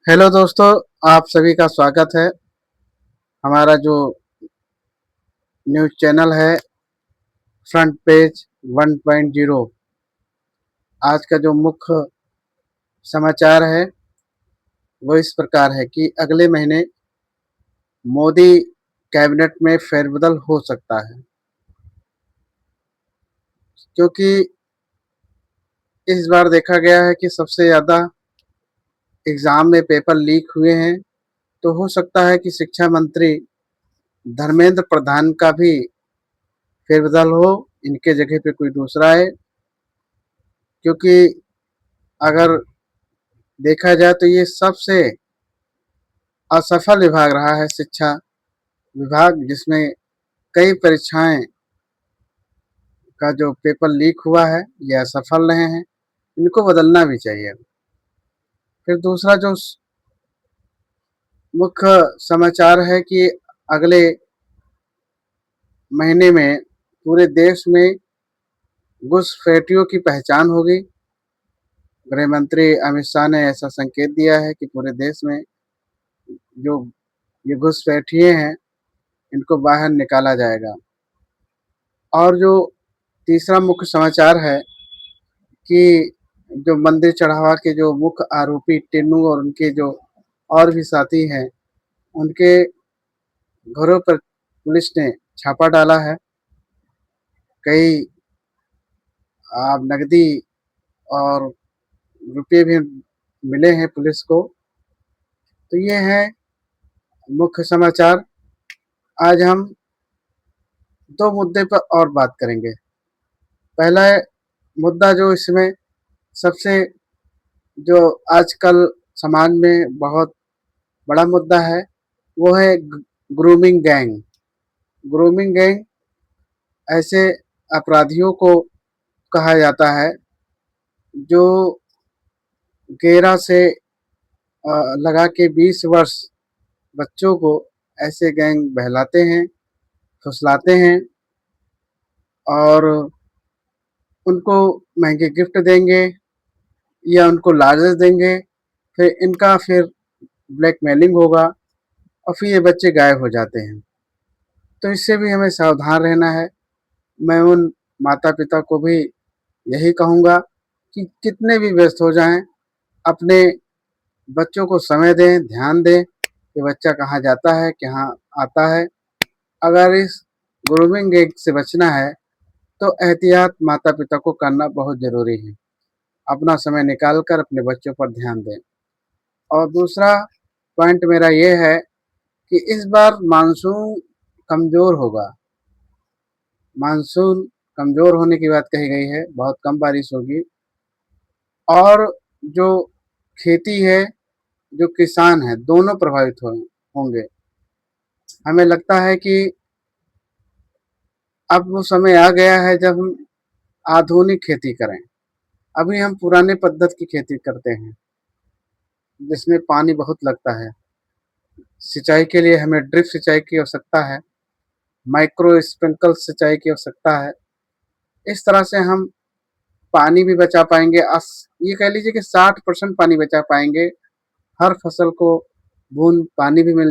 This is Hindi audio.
हेलो दोस्तों, आप सभी का स्वागत है। हमारा जो न्यूज़ चैनल है फ्रंट पेज 1.0। आज का जो मुख्य समाचार है वो इस प्रकार है कि अगले महीने मोदी कैबिनेट में फेरबदल हो सकता है, क्योंकि इस बार देखा गया है कि सबसे ज़्यादा एग्ज़ाम में पेपर लीक हुए हैं। तो हो सकता है कि शिक्षा मंत्री धर्मेंद्र प्रधान का भी फेरबदल हो, इनके जगह पे कोई दूसरा है। क्योंकि अगर देखा जाए तो ये सबसे असफल विभाग रहा है, शिक्षा विभाग, जिसमें कई परीक्षाएं का जो पेपर लीक हुआ है ये असफल रहे हैं। इनको बदलना भी चाहिए। फिर दूसरा जो मुख्य समाचार है कि अगले महीने में पूरे देश में घुसपैठियों की पहचान होगी। गृह मंत्री अमित शाह ने ऐसा संकेत दिया है कि पूरे देश में जो ये घुसपैठिए हैं इनको बाहर निकाला जाएगा। और जो तीसरा मुख्य समाचार है कि जो मंदिर चढ़ावा के जो मुख्य आरोपी टिन्नू और उनके जो और भी साथी हैं, उनके घरों पर पुलिस ने छापा डाला है। कई नकदी और रुपये भी मिले हैं पुलिस को। तो ये है मुख्य समाचार। आज हम दो मुद्दे पर और बात करेंगे। पहला मुद्दा जो इसमें सबसे जो आजकल समाज में बहुत बड़ा मुद्दा है वो है ग्रूमिंग गैंग। ग्रूमिंग गैंग ऐसे अपराधियों को कहा जाता है जो 11 से लगा के 20 वर्ष बच्चों को ऐसे गैंग बहलाते हैं, फुसलाते हैं और उनको महंगे गिफ्ट देंगे या उनको लालच देंगे। फिर ब्लैकमेलिंग होगा और फिर ये बच्चे गायब हो जाते हैं। तो इससे भी हमें सावधान रहना है। मैं उन माता पिता को भी यही कहूँगा कि कितने भी व्यस्त हो जाएं, अपने बच्चों को समय दें, ध्यान दें कि बच्चा कहाँ जाता है, कहाँ आता है। अगर इस ग्रूमिंग गैंग से बचना है तो एहतियात माता पिता को करना बहुत ज़रूरी है। अपना समय निकाल कर अपने बच्चों पर ध्यान दें। और दूसरा पॉइंट मेरा ये है कि इस बार मानसून कमज़ोर होगा। मानसून कमज़ोर होने की बात कही गई है, बहुत कम बारिश होगी। और जो खेती है, जो किसान है, दोनों प्रभावित होंगे। हमें लगता है कि अब वो समय आ गया है जब हम आधुनिक खेती करें। अभी हम पुराने पद्धति की खेती करते हैं जिसमें पानी बहुत लगता है। सिंचाई के लिए हमें ड्रिप सिंचाई की आवश्यकता है, माइक्रो स्प्रिंकल सिंचाई की आवश्यकता है। इस तरह से हम पानी भी बचा पाएंगे। ये कह लीजिए कि 60% पानी बचा पाएंगे। हर फसल को बूंद पानी भी मिल